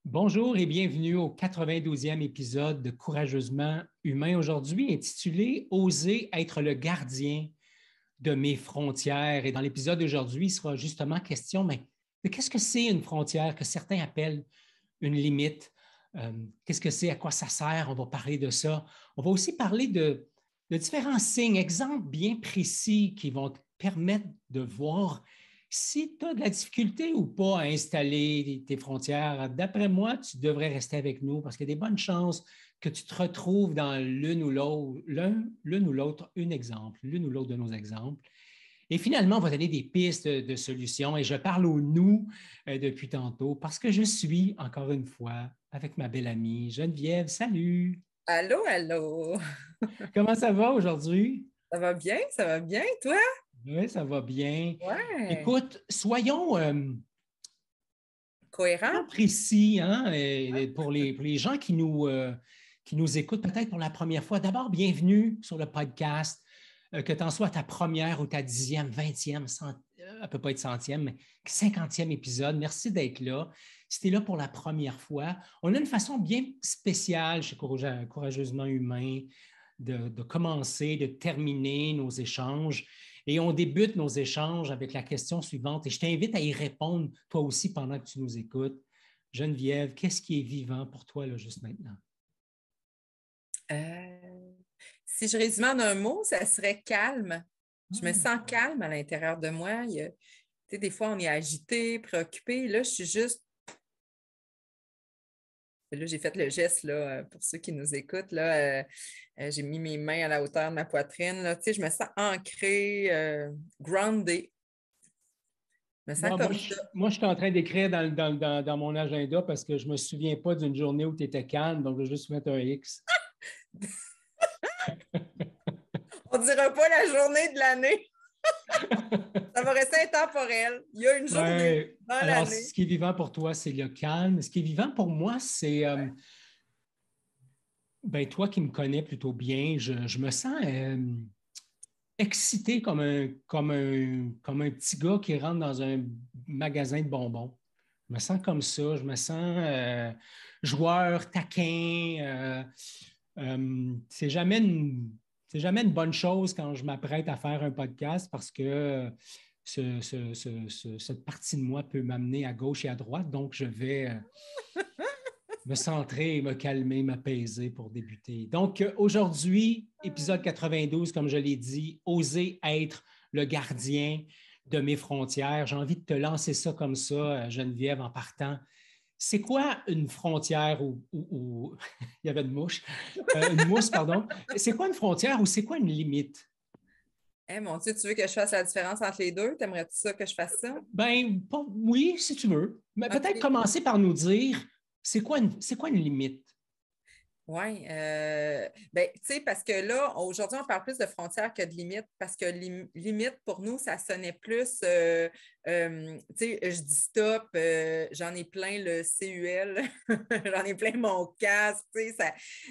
Bonjour et bienvenue au 92e épisode de Courageusement humain, aujourd'hui intitulé Oser être le gardien de mes frontières. Et dans l'épisode d'aujourd'hui, il sera justement question, mais de qu'est-ce que c'est une frontière que certains appellent une limite? Qu'est-ce que c'est? À quoi ça sert? On va parler de ça. On va aussi parler de différents signes, exemples bien précis qui vont te permettre de voir si tu as de la difficulté ou pas à installer tes frontières. D'après moi, tu devrais rester avec nous parce qu'il y a des bonnes chances que tu te retrouves dans l'une ou l'autre, l'une ou l'autre, un exemple, l'une ou l'autre de nos exemples. Et finalement, on va donner des pistes de solutions. Et je parle au nous depuis tantôt parce que je suis, encore une fois, avec ma belle amie Geneviève. Salut! Allô, allô. Comment ça va aujourd'hui? Ça va bien, toi? Oui, ça va bien. Ouais. Écoute, soyons Cohérent? précis hein, pour les gens qui nous écoutent peut-être pour la première fois. D'abord, bienvenue sur le podcast. Que tu en sois ta première ou ta 10e, 20e, elle ne peut pas être centième, mais 50e épisode. Merci d'être là. Si tu es là pour la première fois, on a une façon bien spéciale chez Courageusement Humain de commencer, de terminer nos échanges. Et on débute nos échanges avec la question suivante. Et je t'invite à y répondre, toi aussi, pendant que tu nous écoutes. Geneviève, qu'est-ce qui est vivant pour toi, là, juste maintenant? Euh, Si je résumais en un mot, ça serait calme. Je me sens calme à l'intérieur de moi. Des fois, on est agité, préoccupé. Là, je suis juste. Là, j'ai fait le geste là, pour ceux qui nous écoutent. Là, j'ai mis mes mains à la hauteur de ma poitrine. Là. Je me sens ancrée, grounded. Je me sens Bon, comme ça. moi, je suis en train d'écrire dans mon agenda parce que je ne me souviens pas d'une journée où tu étais calme, donc je vais juste mettre un X. On ne dira pas la journée de l'année. Ça va rester intemporel. Il y a une journée Ouais. dans Alors, ce l'année. qui est vivant pour toi, c'est le calme. Ce qui est vivant pour moi, c'est, ben, toi qui me connais plutôt bien, je me sens excité comme un petit gars qui rentre dans un magasin de bonbons. Je me sens comme ça, je me sens joueur, taquin. C'est jamais une bonne chose quand je m'apprête à faire un podcast parce que cette partie de moi peut m'amener à gauche et à droite. Donc, je vais me centrer, me calmer, m'apaiser pour débuter. Donc, aujourd'hui, épisode 92, comme je l'ai dit, oser être le gardien de mes frontières. J'ai envie de te lancer ça comme ça, Geneviève, en partant. C'est quoi une frontière où il y avait une mousse, pardon. C'est quoi une frontière ou c'est quoi une limite? Mon Dieu, tu veux que je fasse la différence entre les deux? T'aimerais-tu ça que je fasse ça? Oui, si tu veux. Mais peut-être OK. commencer par nous dire, c'est quoi une limite? Oui. Ben, tu sais, parce que là, aujourd'hui, on parle plus de frontières que de limites, parce que limite, pour nous, ça sonnait plus, tu sais, je dis stop, j'en ai plein le CUL, j'en ai plein mon casque, tu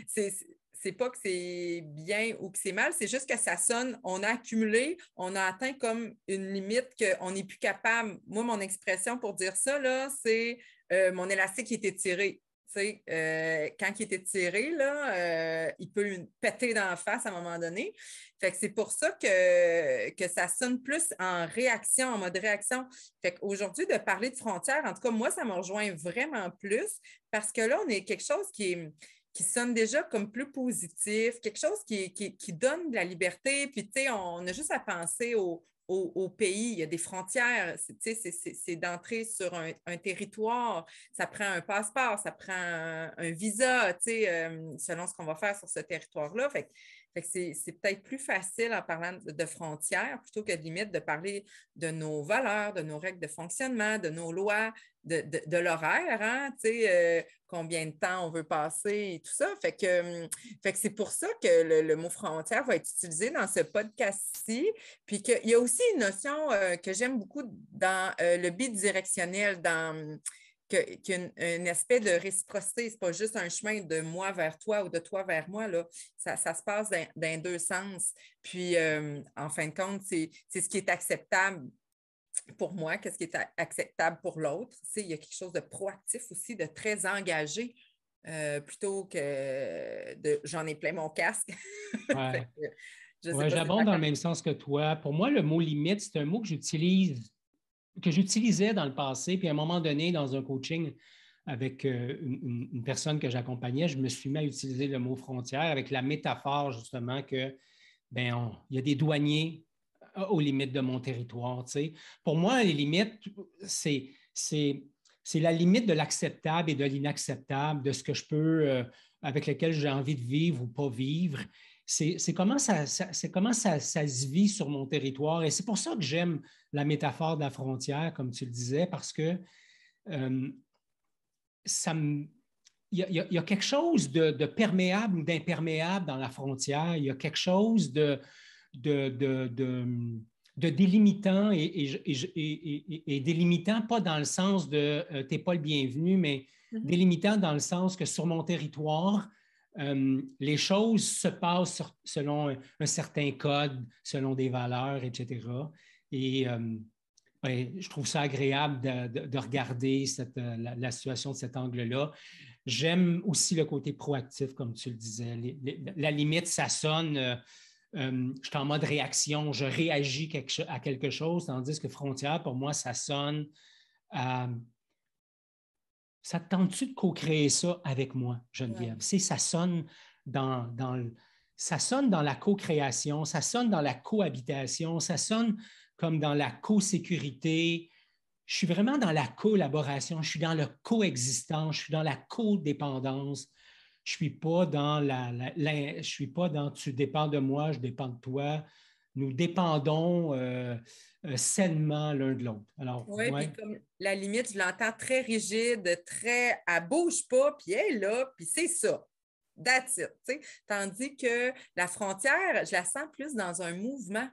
sais, c'est pas que c'est bien ou que c'est mal, c'est juste que ça sonne, on a accumulé, on a atteint comme une limite qu'on n'est plus capable. Moi, mon expression pour dire ça, là, c'est mon élastique qui était tiré. Quand il est étiré, là, il peut lui péter dans la face à un moment donné. Fait que c'est pour ça que ça sonne plus en réaction, en mode réaction. Fait qu'aujourd'hui, de parler de frontières, en tout cas, moi, ça me rejoint vraiment plus parce que là, on est quelque chose qui sonne déjà comme plus positif, quelque chose qui donne de la liberté. Puis, tu sais, on a juste à penser au pays. Il y a des frontières. C'est d'entrer sur un territoire. Ça prend un passeport, ça prend un visa, selon ce qu'on va faire sur ce territoire-là. Fait que c'est peut-être plus facile en parlant de frontières plutôt que de limite de parler de nos valeurs, de nos règles de fonctionnement, de nos lois, de l'horaire, hein, combien de temps on veut passer et tout ça. Fait que c'est pour ça que le mot frontière va être utilisé dans ce podcast-ci. Puis qu'il y a aussi une notion que j'aime beaucoup dans le bidirectionnel, qu'il y a un aspect de réciprocité. Ce n'est pas juste un chemin de moi vers toi ou de toi vers moi. Là. Ça se passe dans deux sens. Puis, en fin de compte, c'est ce qui est acceptable pour moi, qu'est-ce qui est acceptable pour l'autre. Tu sais, il y a quelque chose de proactif aussi, de très engagé, plutôt que de j'en ai plein mon casque. Ouais. Je ne sais Ouais, pas si j'abonde c'est dans le même sens que toi. Pour moi, le mot limite, c'est un mot que j'utilisais dans le passé, puis à un moment donné, dans un coaching avec une personne que j'accompagnais, je me suis mis à utiliser le mot frontière avec la métaphore justement que il y a des douaniers aux limites de mon territoire. Tu sais. Pour moi, les limites, c'est la limite de l'acceptable et de l'inacceptable, de ce que je peux, avec lequel j'ai envie de vivre ou pas vivre. C'est comment ça se vit sur mon territoire. Et c'est pour ça que j'aime la métaphore de la frontière, comme tu le disais, parce que euh, ça me, il y a quelque chose de perméable ou d'imperméable dans la frontière. Il y a quelque chose de, de, de, de délimitant et délimitant, pas dans le sens de t'es pas le bienvenu, mais Mhm. délimitant dans le sens que sur mon territoire, les choses se passent selon un certain code, selon des valeurs, etc. Et je trouve ça agréable de regarder la situation de cet angle-là. J'aime aussi le côté proactif, comme tu le disais. La limite, ça sonne, je suis en mode réaction, je réagis à quelque chose, tandis que frontière, pour moi, ça sonne à... Ça te tente-tu de co-créer ça avec moi, Geneviève? Ouais. Ça sonne ça sonne dans la co-création, ça sonne dans la cohabitation, ça sonne comme dans la co-sécurité. Je suis vraiment dans la collaboration, je suis dans le coexistence, je suis dans la codépendance. Je ne suis pas dans je suis pas dans tu dépends de moi, je dépends de toi. Nous dépendons sainement l'un de l'autre. Alors, Oui, puis ouais, comme la limite, je l'entends très rigide, très elle bouge pas, puis elle est là, puis c'est ça. That's it. Tu sais. Tandis que la frontière, je la sens plus dans un mouvement,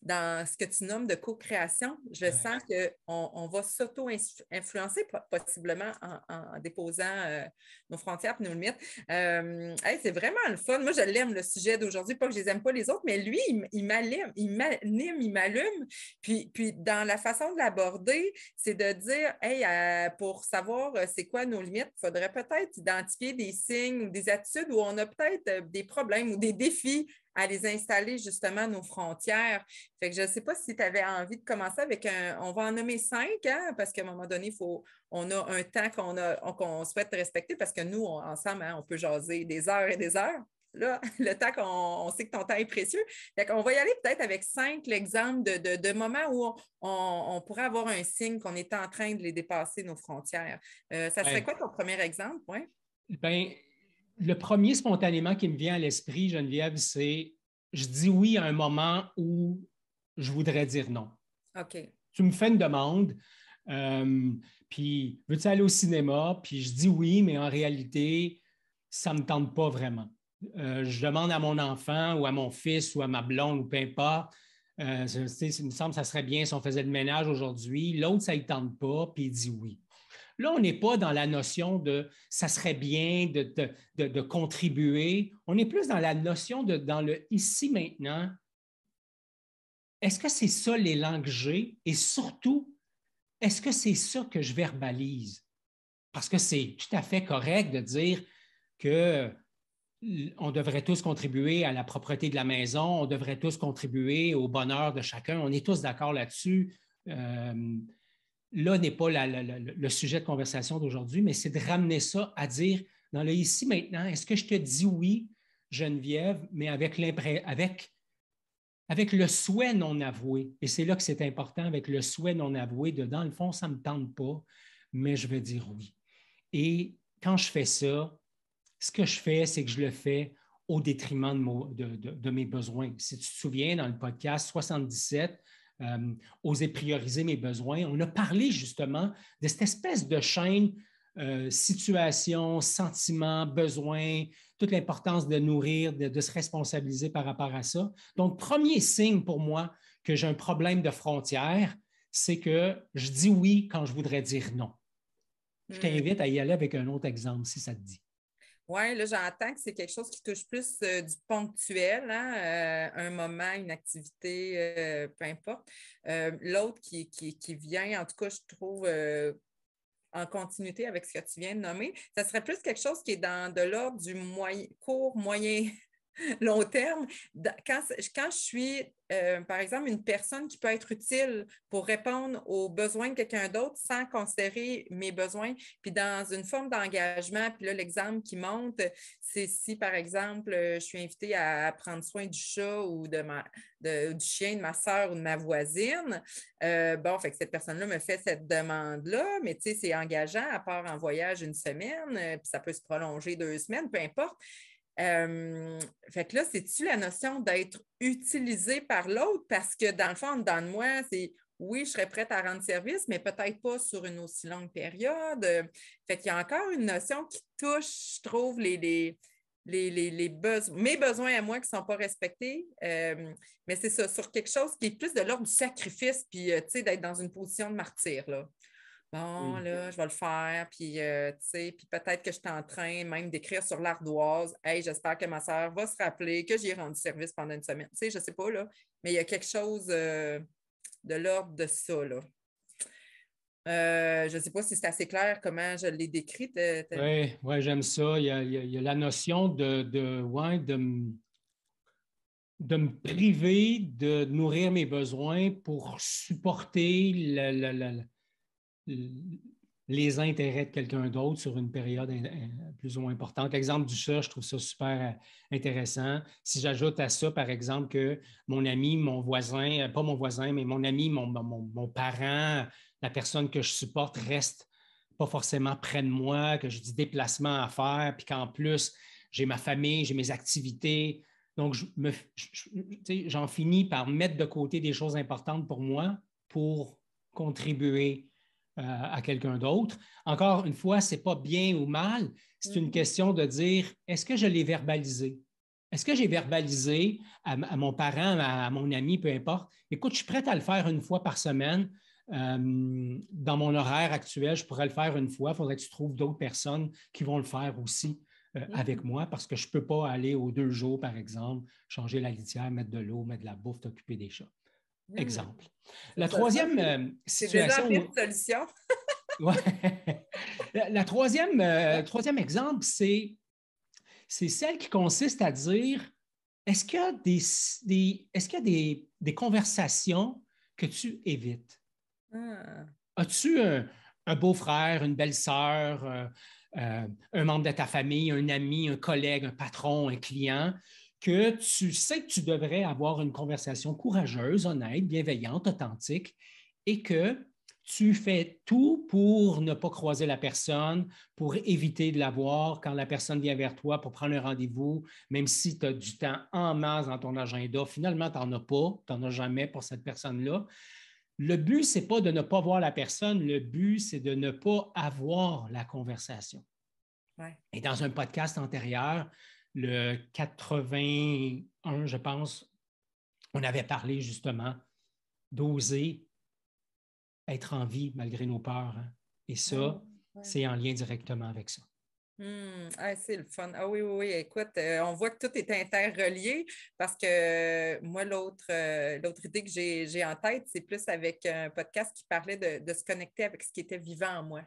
dans ce que tu nommes de co-création. Je ouais, sens qu'on va s'auto-influencer, possiblement en déposant nos frontières et nos limites. Hey, c'est vraiment le fun. Moi, je l'aime, le sujet d'aujourd'hui. Pas que je les aime pas les autres, mais lui, il m'allume, il m'allume. Puis, dans la façon de l'aborder, c'est de dire, hey, pour savoir c'est quoi nos limites, il faudrait peut-être identifier des signes ou des attitudes où on a peut-être des problèmes ou des défis à les installer justement nos frontières. Fait que je ne sais pas si tu avais envie de commencer avec on va en nommer 5, hein, parce qu'à un moment donné, on a un temps qu'on souhaite respecter parce que nous, ensemble, hein, on peut jaser des heures et des heures. Là, le temps on sait que ton temps est précieux. Fait qu'on va y aller peut-être avec 5 l'exemple de moments où on pourrait avoir un signe qu'on est en train de les dépasser, nos frontières. Ça serait ouais. quoi ton premier exemple? Ouais? Ben, le premier spontanément qui me vient à l'esprit, Geneviève, c'est je dis oui à un moment où je voudrais dire non. OK. Tu me fais une demande, euh, puis veux-tu aller au cinéma? Puis je dis oui, mais en réalité, ça ne me tente pas vraiment. Je demande à mon enfant ou à mon fils ou à ma blonde ou peu importe. Il me semble que ça serait bien si on faisait le ménage aujourd'hui. L'autre, ça ne tente pas, puis il dit oui. Là, on n'est pas dans la notion de ça serait bien de contribuer. On est plus dans la notion dans le ici maintenant. Est-ce que c'est ça l'élan que j'ai? Et surtout, est-ce que c'est ça que je verbalise? Parce que c'est tout à fait correct de dire que on devrait tous contribuer à la propreté de la maison, on devrait tous contribuer au bonheur de chacun. On est tous d'accord là-dessus. Là n'est pas le sujet de conversation d'aujourd'hui, mais c'est de ramener ça à dire dans le ici maintenant, est-ce que je te dis oui, Geneviève, mais avec le souhait non avoué. Et c'est là que c'est important, avec le souhait non avoué, de dans le fond, ça ne me tente pas, mais je vais dire oui. Et quand je fais ça, ce que je fais, c'est que je le fais au détriment de mes besoins. Si tu te souviens, dans le podcast 77, Oser prioriser mes besoins, on a parlé justement de cette espèce de chaîne situation, sentiments, besoins, toute l'importance de nourrir, de se responsabiliser par rapport à ça. Donc, premier signe pour moi que j'ai un problème de frontière, c'est que je dis oui quand je voudrais dire non. Je Hmm. t'invite à y aller avec un autre exemple, si ça te dit. Oui, là, j'entends que c'est quelque chose qui touche plus du ponctuel, hein, un moment, une activité, peu importe. L'autre qui vient, en tout cas, je trouve en continuité avec ce que tu viens de nommer, ça serait plus quelque chose qui est dans de l'ordre du court, moyen, long terme. Quand je suis, par exemple, une personne qui peut être utile pour répondre aux besoins de quelqu'un d'autre sans considérer mes besoins, puis dans une forme d'engagement, puis là, l'exemple qui monte, c'est si, par exemple, je suis invitée à prendre soin du chat ou du chien de ma soeur ou de ma voisine, bon, fait que cette personne-là me fait cette demande-là, mais tu sais, c'est engageant, à part en voyage une semaine, puis ça peut se prolonger 2 semaines, peu importe. Fait que là, c'est-tu la notion d'être utilisé par l'autre? Parce que dans le fond, dans moi, c'est oui, je serais prête à rendre service, mais peut-être pas sur une aussi longue période. Fait qu'il y a encore une notion qui touche, je trouve, mes besoins à moi qui ne sont pas respectés. Mais c'est ça, sur quelque chose qui est plus de l'ordre du sacrifice, puis tu sais, d'être dans une position de martyr, là. Bon, Oui. là, je vais le faire, puis, tu sais, puis peut-être que je suis en train même d'écrire sur l'ardoise. Hey, j'espère que ma soeur va se rappeler que j'ai rendu service pendant une semaine. Tu sais, je ne sais pas, là, mais il y a quelque chose de l'ordre de ça, là. Je ne sais pas si c'est assez clair comment je l'ai décrit. Oui, ouais, j'aime ça. Il y a la notion ouais, de me priver de nourrir mes besoins pour supporter les intérêts de quelqu'un d'autre sur une période plus ou moins importante. L'exemple du chat, je trouve ça super intéressant. Si j'ajoute à ça, par exemple, que mon ami, mon voisin, pas mon voisin, mais mon ami, mon parent, la personne que je supporte reste pas forcément près de moi, que j'ai du déplacement à faire, puis qu'en plus, j'ai ma famille, j'ai mes activités. Donc, j'en finis par mettre de côté des choses importantes pour moi pour contribuer à quelqu'un d'autre. Encore une fois, ce n'est pas bien ou mal, c'est une question de dire, est-ce que je l'ai verbalisé? Est-ce que j'ai verbalisé à mon parent, à mon ami, peu importe, écoute, je suis prête à le faire une fois par semaine. Dans mon horaire actuel, je pourrais le faire une fois. Il faudrait que tu trouves d'autres personnes qui vont le faire aussi avec moi parce que je ne peux pas aller aux 2 jours, par exemple, changer la litière, mettre de l'eau, mettre de la bouffe, t'occuper des chats. Exemple. La troisième C'est déjà situation. une solution. Ouais. Troisième exemple, c'est celle qui consiste à dire est-ce qu'il y a est-ce qu'il y a des conversations que tu évites? As-tu un beau-frère, une belle-sœur, un membre de ta famille, un ami, un collègue, un patron, un client, que tu sais que tu devrais avoir une conversation courageuse, honnête, bienveillante, authentique, et que tu fais tout pour ne pas croiser la personne, pour éviter de la voir quand la personne vient vers toi pour prendre un rendez-vous, même si tu as du temps en masse dans ton agenda, finalement, tu n'en as pas, tu n'en as jamais pour cette personne-là. Le but, ce n'est pas de ne pas voir la personne, le but, c'est de ne pas avoir la conversation. Ouais. Et dans un podcast antérieur, le 81, je pense, on avait parlé justement d'oser être en vie malgré nos peurs. Hein. Et ça, c'est en lien directement avec ça. C'est le fun. Ah oui, oui, oui. Écoute, on voit que tout est interrelié parce que moi, l'autre idée que j'ai en tête, c'est plus avec un podcast qui parlait de se connecter avec ce qui était vivant en moi.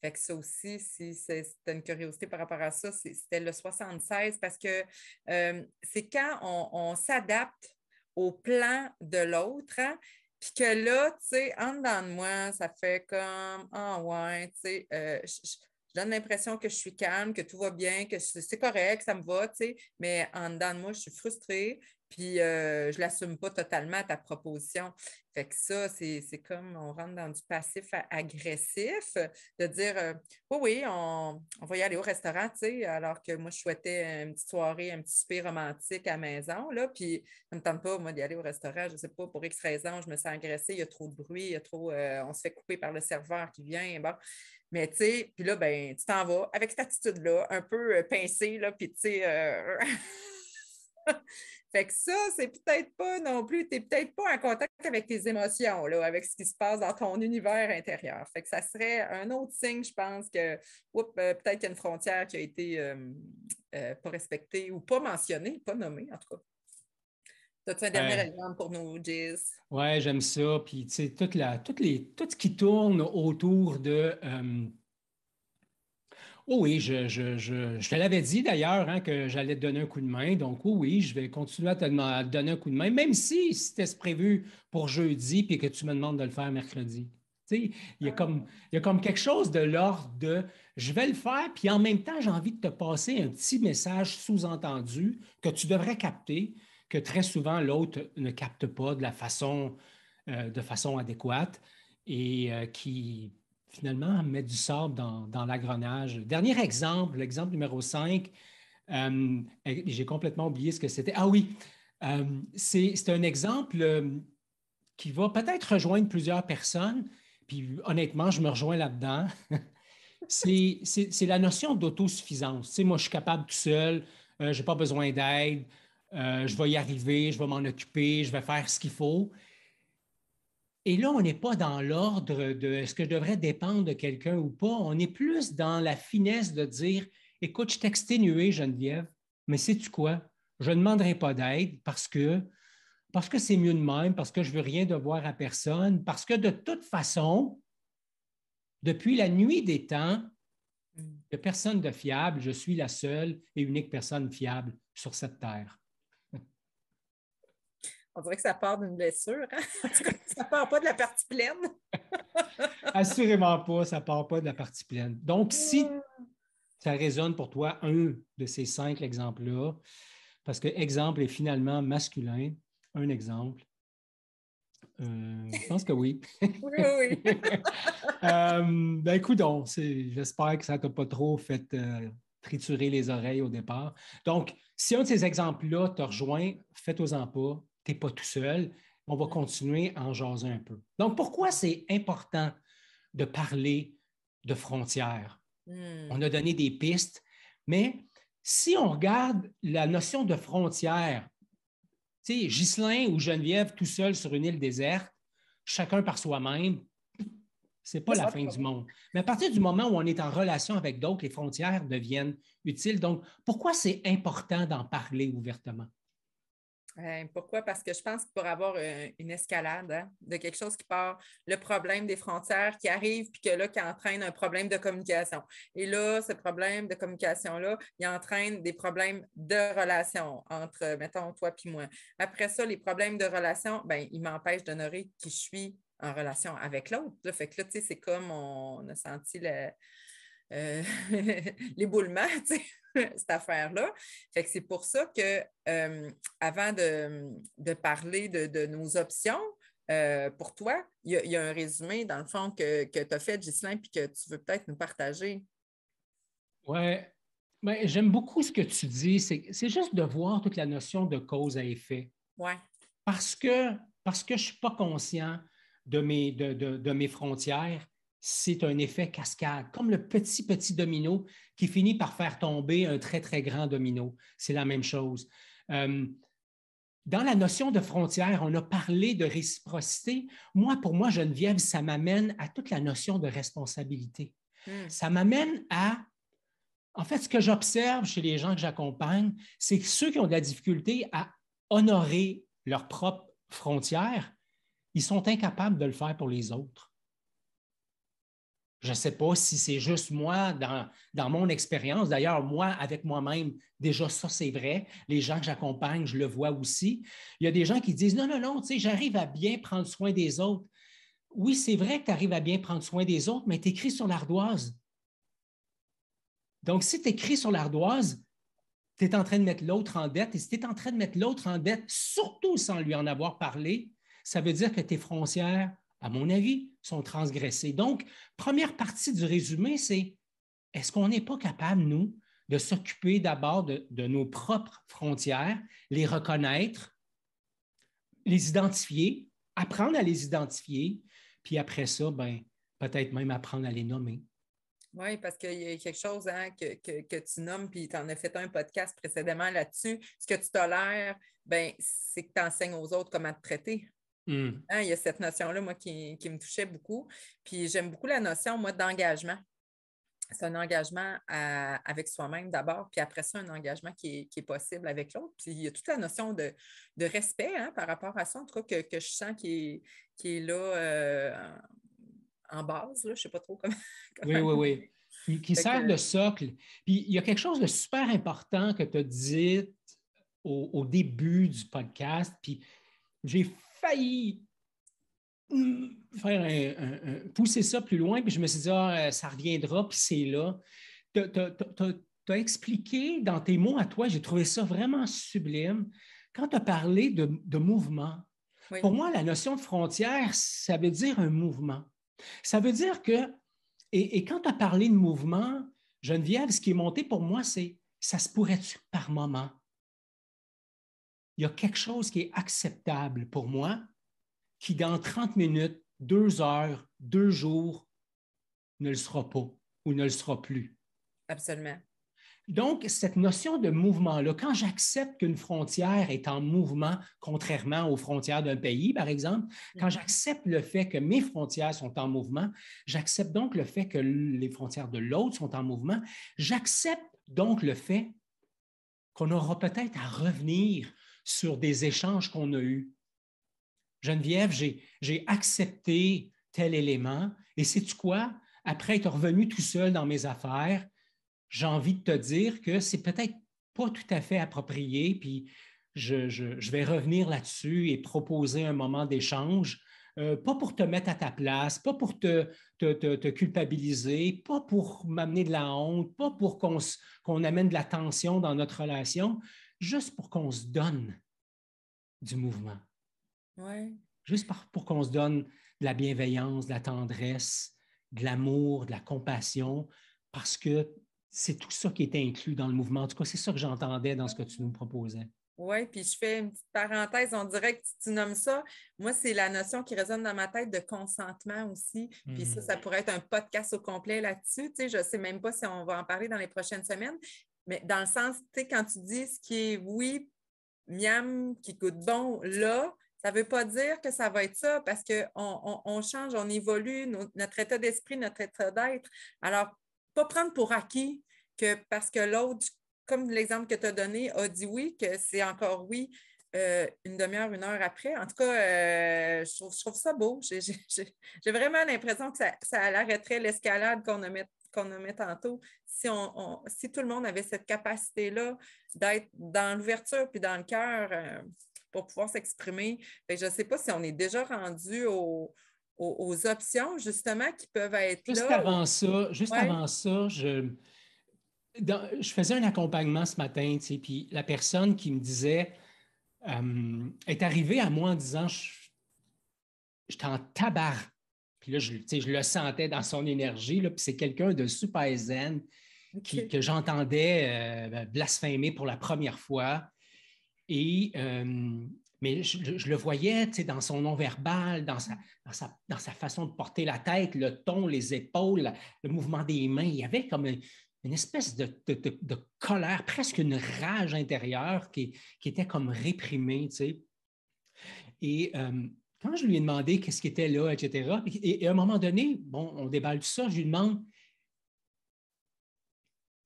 Fait que ça aussi, si c'était une curiosité par rapport à ça, c'était le 76 parce que c'est quand on s'adapte au plan de l'autre, hein, puis que là, tu sais, en dedans de moi, ça fait comme, ah ouais, tu sais, je donne l'impression que je suis calme, que tout va bien, que c'est correct, ça me va, tu sais, mais en dedans de moi, je suis frustrée, puis je ne l'assume pas totalement ta proposition. Fait que ça, c'est comme on rentre dans du passif agressif, de dire oui, oui, on va y aller au restaurant, tu sais, alors que moi, je souhaitais une petite soirée, un petit souper romantique à la maison, là, puis ça ne me tente pas, moi, d'y aller au restaurant, je ne sais pas, pour X raisons, je me sens agressée, il y a trop de bruit, il y a trop, on se fait couper par le serveur qui vient, bon. Mais tu sais, puis là, ben, tu t'en vas avec cette attitude-là, un peu pincée, là, puis tu sais, Fait que ça, c'est peut-être pas non plus, tu n'es peut-être pas en contact avec tes émotions, là, avec ce qui se passe dans ton univers intérieur. Fait que ça serait un autre signe, je pense, que peut-être qu'il y a une frontière qui a été pas respectée ou pas mentionnée, pas nommée, en tout cas. As-tu un dernier Ouais, exemple pour nous, Giz? ouais, j'aime ça. Puis, tu sais, tout ce qui tourne autour de. Oh oui, je te l'avais dit d'ailleurs hein, que j'allais te donner un coup de main. Donc, oh oui, je vais continuer à te donner un coup de main, même si c'était prévu pour jeudi puis que tu me demandes de le faire mercredi. Tu sais, Ah. il y a comme quelque chose de l'ordre de je vais le faire, puis en même temps, j'ai envie de te passer un petit message sous-entendu que tu devrais capter, que très souvent l'autre ne capte pas de façon adéquate et qui finalement mettre du sable dans l'engrenage. Dernier exemple, l'exemple numéro 5, j'ai complètement oublié ce que c'était. Ah oui, c'est un exemple qui va peut-être rejoindre plusieurs personnes, puis honnêtement, je me rejoins là-dedans. C'est la notion d'autosuffisance. Tu sais, moi, je suis capable tout seul, je n'ai pas besoin d'aide, je vais y arriver, je vais m'en occuper, je vais faire ce qu'il faut. Et là, on n'est pas dans l'ordre de est-ce que je devrais dépendre de quelqu'un ou pas. On est plus dans la finesse de dire écoute, je t'ai exténué, Geneviève, mais sais-tu quoi? Je ne demanderai pas d'aide parce que c'est mieux de même, parce que je ne veux rien devoir à personne, parce que de toute façon, depuis la nuit des temps, Mm. il n'y a personne de fiable. Je suis la seule et unique personne fiable sur cette terre. On dirait que ça part d'une blessure, hein? En tout cas, ça part pas de la partie pleine. Assurément pas, ça ne part pas de la partie pleine. Donc, si ça résonne pour toi un de ces 5 exemples-là, parce que exemple est finalement masculin, un exemple. Je pense que oui. Oui, oui, oui. Ben écoute donc, j'espère que ça ne t'a pas trop fait triturer les oreilles au départ. Donc, si un de ces exemples-là te rejoint, fais-toi-en pas, tu n'es pas tout seul. On va continuer à en jaser un peu. Donc, pourquoi c'est important de parler de frontières? On Mm. a donné des pistes, mais si on regarde la notion de frontière, tu sais, Ghislain ou Geneviève tout seul sur une île déserte, chacun par soi-même, c'est pas la Ça, fin du monde. Mais à partir du moment où on est en relation avec d'autres, les frontières deviennent utiles. Donc, pourquoi c'est important d'en parler ouvertement? Pourquoi? Parce que je pense qu'il pourrait y avoir une escalade hein, de quelque chose qui part, le problème des frontières qui arrive, puis que là, qui entraîne un problème de communication. Et là, ce problème de communication-là, il entraîne des problèmes de relation entre, mettons, toi puis moi. Après ça, les problèmes de relation, ben, ils m'empêchent d'honorer qui je suis en relation avec l'autre. Fait que là, tu sais, c'est comme on a senti euh, l'éboulement, tu sais, cette affaire-là. Fait que c'est pour ça que avant de parler de nos options, pour toi, il y a un résumé, dans le fond, que tu as fait, Ghislain, puis que tu veux peut-être nous partager. Oui, ben, j'aime beaucoup ce que tu dis. C'est juste de voir toute la notion de cause à effet. Oui. Parce que, parce que je ne suis pas conscient de mes frontières, c'est un effet cascade, comme le petit, petit domino qui finit par faire tomber un très, très grand domino. C'est la même chose. Euh, dans la notion de frontière, on a parlé de réciprocité. Moi, pour moi, Geneviève, ça m'amène à toute la notion de responsabilité. Mm. Ça m'amène à en fait, ce que j'observe chez les gens que j'accompagne, c'est que ceux qui ont de la difficulté à honorer leurs propres frontières, ils sont incapables de le faire pour les autres. Je ne sais pas si c'est juste moi dans mon expérience. D'ailleurs, moi, avec moi-même, déjà ça, c'est vrai. Les gens que j'accompagne, je le vois aussi. Il y a des gens qui disent, non, non, non, tu sais, j'arrive à bien prendre soin des autres. Oui, c'est vrai que tu arrives à bien prendre soin des autres, mais tu écris sur l'ardoise. Donc, si tu écris sur l'ardoise, tu es en train de mettre l'autre en dette. Et si tu es en train de mettre l'autre en dette, surtout sans lui en avoir parlé, ça veut dire que tes frontières, à mon avis, sont transgressées. Donc, première partie du résumé, c'est est-ce qu'on n'est pas capable, nous, de s'occuper d'abord de nos propres frontières, les reconnaître, les identifier, apprendre à les identifier, puis après ça, ben, peut-être même apprendre à les nommer. Oui, parce qu'il y a quelque chose hein, que tu nommes, puis tu en as fait un podcast précédemment là-dessus. Ce que tu tolères, ben, c'est que tu enseignes aux autres comment te traiter. Mm. Hein, il y a cette notion-là, moi, qui me touchait beaucoup. Puis j'aime beaucoup la notion, moi, d'engagement. C'est un engagement avec soi-même d'abord, puis après ça, un engagement qui est possible avec l'autre. Puis il y a toute la notion de respect hein, par rapport à ça, en tout cas, que je sens qui est là en base. Là, je ne sais pas trop comment, Oui, comment oui, le oui. nommer. Qui Fait que, sert de socle. Puis il y a quelque chose de super important que tu as dit au début du podcast, puis j'ai failli faire pousser ça plus loin, puis je me suis dit, ça reviendra, puis c'est là. Tu as expliqué dans tes mots à toi, j'ai trouvé ça vraiment sublime, quand tu as parlé de mouvement. oui, Pour moi, la notion de frontière, ça veut dire un mouvement. Ça veut dire que, et quand tu as parlé de mouvement, Geneviève, ce qui est monté pour moi, c'est ça se pourrait-tu par moment? Il y a quelque chose qui est acceptable pour moi, qui dans 30 minutes, 2 heures, 2 jours, ne le sera pas ou ne le sera plus. absolument. Donc, cette notion de mouvement-là, quand j'accepte qu'une frontière est en mouvement, contrairement aux frontières d'un pays, par exemple, quand Mhm. j'accepte le fait que mes frontières sont en mouvement, j'accepte donc le fait que les frontières de l'autre sont en mouvement, j'accepte donc le fait qu'on aura peut-être à revenir sur des échanges qu'on a eus. Geneviève, j'ai accepté tel élément et sais-tu quoi? Après être revenu tout seul dans mes affaires, j'ai envie de te dire que c'est peut-être pas tout à fait approprié, puis je vais revenir là-dessus et proposer un moment d'échange, pas pour te mettre à ta place, pas pour te culpabiliser, pas pour m'amener de la honte, pas pour qu'on amène de la tension dans notre relation, juste pour qu'on se donne du mouvement, Oui. juste pour qu'on se donne de la bienveillance, de la tendresse, de l'amour, de la compassion, parce que c'est tout ça qui est inclus dans le mouvement. En tout cas, c'est ça que j'entendais dans ce que tu nous proposais. Oui, puis je fais une petite parenthèse, on dirait que tu nommes ça. Moi, c'est la notion qui résonne dans ma tête de consentement aussi. Puis ça pourrait être un podcast au complet là-dessus. Tu sais, je ne sais même pas si on va en parler dans les prochaines semaines, mais dans le sens, tu sais, quand tu dis ce qui est oui, miam, qui goûte bon là, ça ne veut pas dire que ça va être ça parce qu'on change, on évolue, notre état d'esprit, notre état d'être. Alors, pas prendre pour acquis que parce que l'autre, comme l'exemple que tu as donné, a dit oui, que c'est encore oui une demi-heure, 1 heure après. En tout cas, je trouve ça beau. J'ai vraiment l'impression que ça arrêterait l'escalade qu'on a mis tantôt. Si tout le monde avait cette capacité-là d'être dans l'ouverture puis dans le cœur pour pouvoir s'exprimer, je ne sais pas si on est déjà rendu aux options, justement, qui peuvent être là. Juste Ouais. avant ça, je faisais un accompagnement ce matin, tu sais, puis la personne qui me disait est arrivée à moi en disant j'étais en tabarre. Puis là, je le sentais dans son énergie, là, puis c'est quelqu'un de super zen OK. que j'entendais blasphémer pour la première fois. Et, mais je le voyais dans son non-verbal, dans sa façon de porter la tête, le ton, les épaules, le mouvement des mains. Il y avait comme une espèce de colère, presque une rage intérieure qui était comme réprimée. Et quand je lui ai demandé qu'est-ce qui était là, etc., et à un moment donné, bon, on déballe tout ça, je lui demande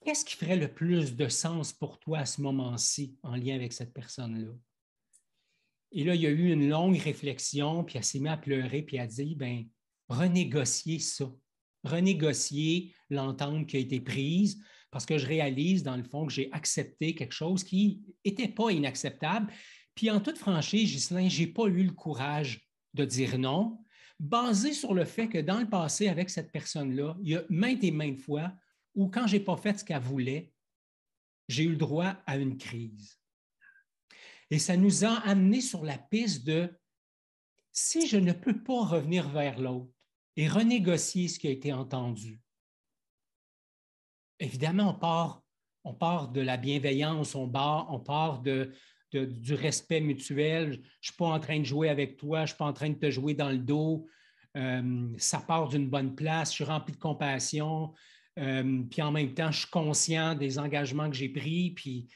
qu'est-ce qui ferait le plus de sens pour toi à ce moment-ci en lien avec cette personne-là? Et là, il y a eu une longue réflexion, puis elle s'est mise à pleurer, puis elle a dit, ben, renégocier ça, renégocier l'entente qui a été prise, parce que je réalise, dans le fond, que j'ai accepté quelque chose qui n'était pas inacceptable. Puis en toute franchise, Ghislain, je n'ai pas eu le courage de dire non, basé sur le fait que dans le passé, avec cette personne-là, il y a maintes et maintes fois où, quand je n'ai pas fait ce qu'elle voulait, j'ai eu le droit à une crise. Et ça nous a amené sur la piste de si je ne peux pas revenir vers l'autre et renégocier ce qui a été entendu, évidemment, on part de la bienveillance, on part du respect mutuel. Je ne suis pas en train de jouer avec toi, je ne suis pas en train de te jouer dans le dos. Ça part d'une bonne place, je suis rempli de compassion. puis en même temps, je suis conscient des engagements que j'ai pris,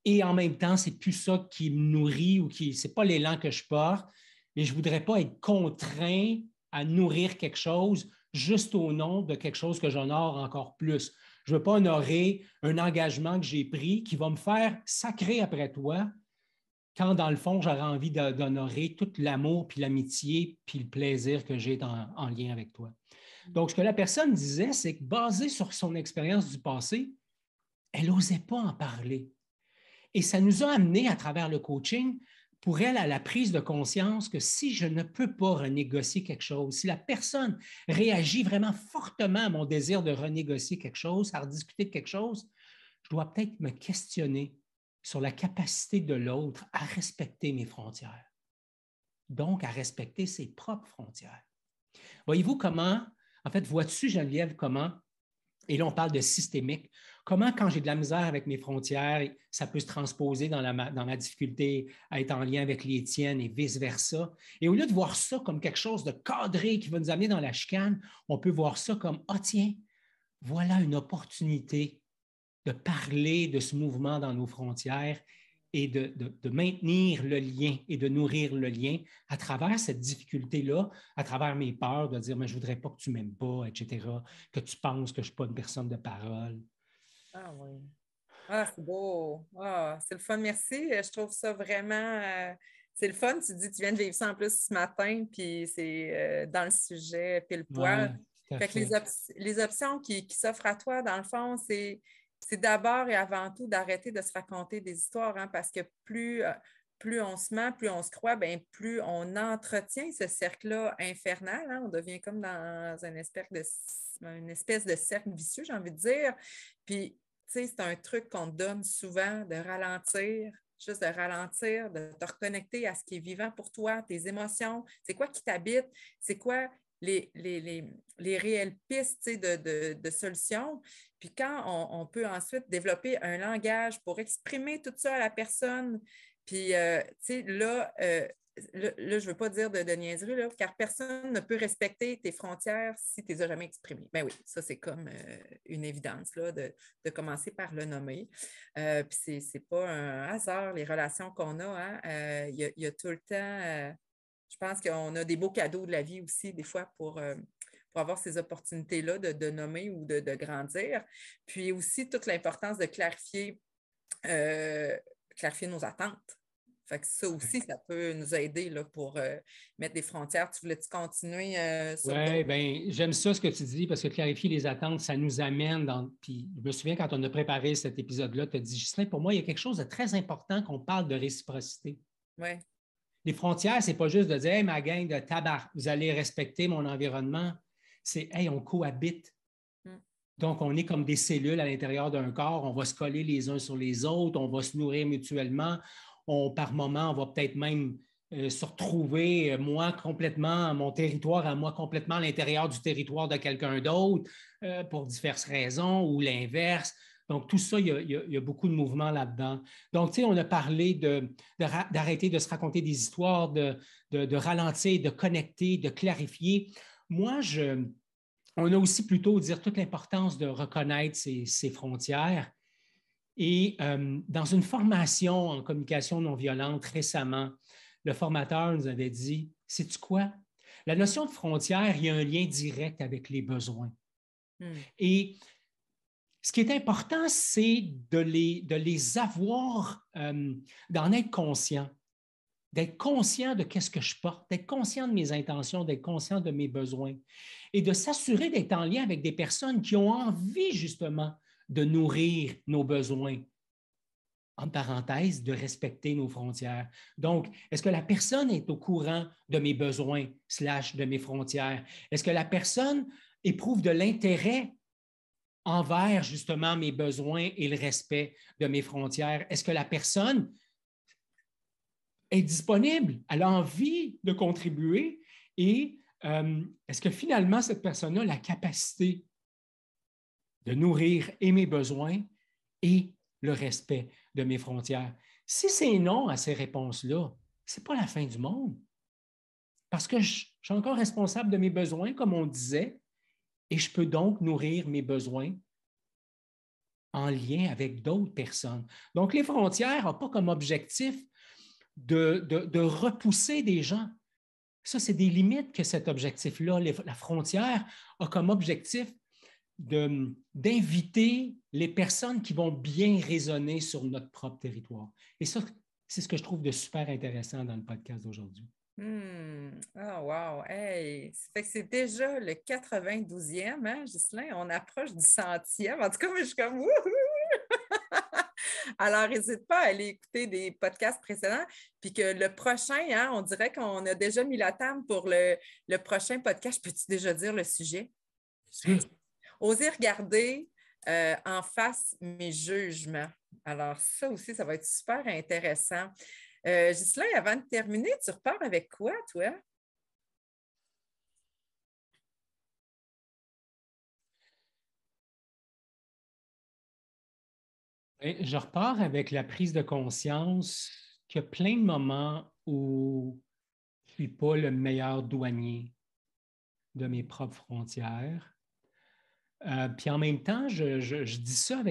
et en même temps, c'est plus ça qui me nourrit ou c'est pas l'élan que je porte, et je voudrais pas être contraint à nourrir quelque chose juste au nom de quelque chose que j'honore encore plus. Je ne veux pas honorer un engagement que j'ai pris qui va me faire sacrer après toi quand, dans le fond, j'aurais envie d'honorer tout l'amour, puis l'amitié, puis le plaisir que j'ai en lien avec toi. Donc, ce que la personne disait, c'est que basé sur son expérience du passé, elle n'osait pas en parler. Et ça nous a amené à travers le coaching, pour elle, à la prise de conscience que si je ne peux pas renégocier quelque chose, si la personne réagit vraiment fortement à mon désir de renégocier quelque chose, à rediscuter de quelque chose, je dois peut-être me questionner sur la capacité de l'autre à respecter mes frontières, donc à respecter ses propres frontières. Voyez-vous comment, en fait, vois-tu, Geneviève, comment, et là on parle de systémique, comment quand j'ai de la misère avec mes frontières, ça peut se transposer dans ma difficulté à être en lien avec les tiennes et vice-versa. Et au lieu de voir ça comme quelque chose de cadré qui va nous amener dans la chicane, on peut voir ça comme, ah tiens, voilà une opportunité de parler de ce mouvement dans nos frontières et de maintenir le lien et de nourrir le lien à travers cette difficulté-là, à travers mes peurs de dire, mais je ne voudrais pas que tu ne m'aimes pas, etc., que tu penses que je ne suis pas une personne de parole. Ah oui. Ah, c'est beau. Ah, c'est le fun. Merci. Je trouve ça vraiment. C'est le fun. Tu dis, tu viens de vivre ça en plus ce matin, puis c'est dans le sujet pile Oui, poil. tout à Fait que fait. les options qui s'offrent à toi, dans le fond, c'est d'abord et avant tout d'arrêter de se raconter des histoires, hein, parce que plus on se ment, plus on se croit, bien, plus on entretient ce cercle-là infernal. Hein. On devient comme dans une espèce de cercle vicieux, j'ai envie de dire. Puis, tu sais, c'est un truc qu'on te donne souvent de ralentir, juste de ralentir, de te reconnecter à ce qui est vivant pour toi, tes émotions, c'est quoi qui t'habite, c'est quoi les réelles pistes de solutions. Puis quand on peut ensuite développer un langage pour exprimer tout ça à la personne, puis tu sais, là, je ne veux pas dire de niaiserie, là, car personne ne peut respecter tes frontières si tu ne les as jamais exprimées. Ben oui, ça, c'est comme une évidence là, de commencer par le nommer. Puis c'est pas un hasard, les relations qu'on a. Hein? Il y a tout le temps, je pense qu'on a des beaux cadeaux de la vie aussi, des fois, pour avoir ces opportunités-là de nommer ou de grandir. Puis aussi, toute l'importance de clarifier nos attentes. Fait que ça aussi, ça peut nous aider là, pour mettre des frontières. Tu voulais-tu continuer sur Oui, d'autres? bien, j'aime ça ce que tu dis parce que clarifier les attentes, ça nous amène dans. Puis je me souviens quand on a préparé cet épisode-là, tu as dit, Ghislain, pour moi, il y a quelque chose de très important qu'on parle de réciprocité. Oui. Les frontières, c'est pas juste de dire, hey, ma gang de tabac, vous allez respecter mon environnement. C'est, hey, on cohabite. Mm. Donc, on est comme des cellules à l'intérieur d'un corps, on va se coller les uns sur les autres, on va se nourrir mutuellement. Par moment, on va peut-être même se retrouver, moi complètement, mon territoire à moi complètement à l'intérieur du territoire de quelqu'un d'autre pour diverses raisons ou l'inverse. Donc, tout ça, il y a beaucoup de mouvements là-dedans. Donc, tu sais, on a parlé d'arrêter de se raconter des histoires, de ralentir, de connecter, de clarifier. Moi, on a aussi plutôt dire toute l'importance de reconnaître ses frontières. Et dans une formation en communication non violente récemment, le formateur nous avait dit, sais-tu quoi? La notion de frontière, il y a un lien direct avec les besoins. Et ce qui est important, c'est de les avoir, d'en être conscient, d'être conscient de qu'est-ce que je porte, d'être conscient de mes intentions, d'être conscient de mes besoins et de s'assurer d'être en lien avec des personnes qui ont envie justement de nourrir nos besoins, en parenthèse, de respecter nos frontières. Donc, est-ce que la personne est au courant de mes besoins / de mes frontières? Est-ce que la personne éprouve de l'intérêt envers justement mes besoins et le respect de mes frontières? Est-ce que la personne est disponible, elle a envie de contribuer et est-ce que finalement cette personne a la capacité de nourrir et mes besoins et le respect de mes frontières? Si c'est non à ces réponses-là, ce n'est pas la fin du monde parce que je suis encore responsable de mes besoins, comme on disait, et je peux donc nourrir mes besoins en lien avec d'autres personnes. Donc, les frontières n'ont pas comme objectif de repousser des gens. Ça, c'est des limites que cet objectif-là, la frontière, a comme objectif d'inviter les personnes qui vont bien résonner sur notre propre territoire. Et ça, c'est ce que je trouve de super intéressant dans le podcast d'aujourd'hui. Oh, wow! Hey! Ça fait que c'est déjà le 92e, hein, Ghislain? On approche du 100e. En tout cas, moi, je suis comme wouhou! Alors, n'hésite pas à aller écouter des podcasts précédents, puis que le prochain, hein, on dirait qu'on a déjà mis la table pour le prochain podcast. Peux-tu déjà dire le sujet? Oser regarder en face mes jugements. Alors, ça aussi, ça va être super intéressant. Ghislain, avant de terminer, tu repars avec quoi, toi? Je repars avec la prise de conscience qu'il y a plein de moments où je ne suis pas le meilleur douanier de mes propres frontières. Puis en même temps, je dis ça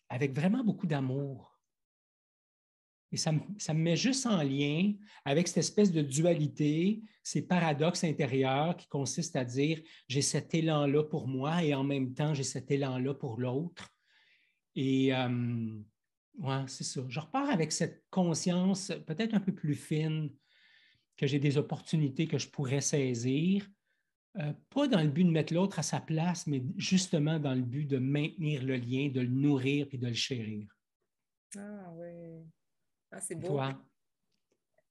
avec vraiment beaucoup d'amour. Et ça me met juste en lien avec cette espèce de dualité, ces paradoxes intérieurs qui consistent à dire j'ai cet élan-là pour moi et en même temps j'ai cet élan-là pour l'autre. Et ouais, c'est ça. Je repars avec cette conscience peut-être un peu plus fine que j'ai des opportunités que je pourrais saisir, pas dans le but de mettre l'autre à sa place, mais justement dans le but de maintenir le lien, de le nourrir et de le chérir. Ah oui. Ah, c'est beau. Toi?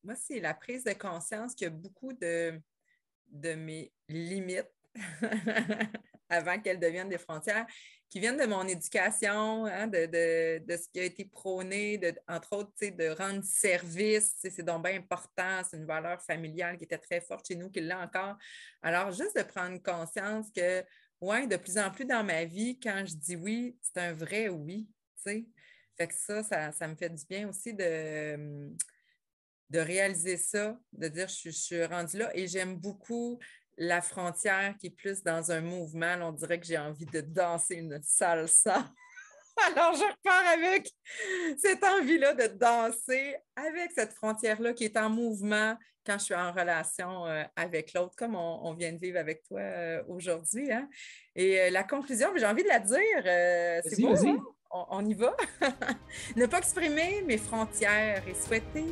Moi, c'est la prise de conscience qu'il y a beaucoup de mes limites avant qu'elles deviennent des frontières, qui viennent de mon éducation, hein, de ce qui a été prôné, entre autres, de rendre service, c'est donc bien important, c'est une valeur familiale qui était très forte chez nous, qui l'est encore. Alors, juste de prendre conscience que, ouais, de plus en plus dans ma vie, quand je dis oui, c'est un vrai oui, tu sais. Fait que ça me fait du bien aussi de réaliser ça, de dire je suis rendue là et j'aime beaucoup la frontière qui est plus dans un mouvement. Là, on dirait que j'ai envie de danser une salsa. Alors, je repars avec cette envie-là de danser avec cette frontière-là qui est en mouvement quand je suis en relation avec l'autre, comme on vient de vivre avec toi aujourd'hui. Hein? Et la conclusion, j'ai envie de la dire, c'est beau, Vas-y. hein? On y va. Ne pas exprimer mes frontières et souhaiter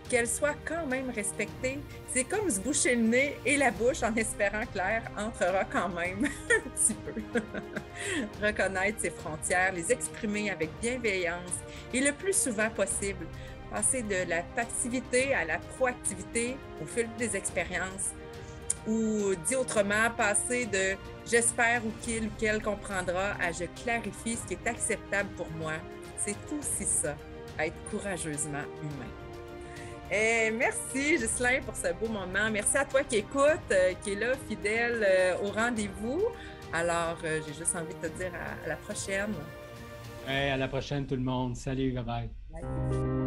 qu'elles soient quand même respectées, c'est comme se boucher le nez et la bouche en espérant que l'air entrera quand même un petit peu. Reconnaître ses frontières, les exprimer avec bienveillance et le plus souvent possible, passer de la passivité à la proactivité au fil des expériences. Ou dit autrement, passer de « j'espère ou qu'il ou qu'elle comprendra » à « je clarifie ce qui est acceptable pour moi ». C'est aussi ça, être courageusement humain. Et merci, Ghislain, pour ce beau moment. Merci à toi qui écoute, qui est là, fidèle au rendez-vous. Alors, j'ai juste envie de te dire à la prochaine. À la prochaine, tout le monde. Salut, bye bye. Bye.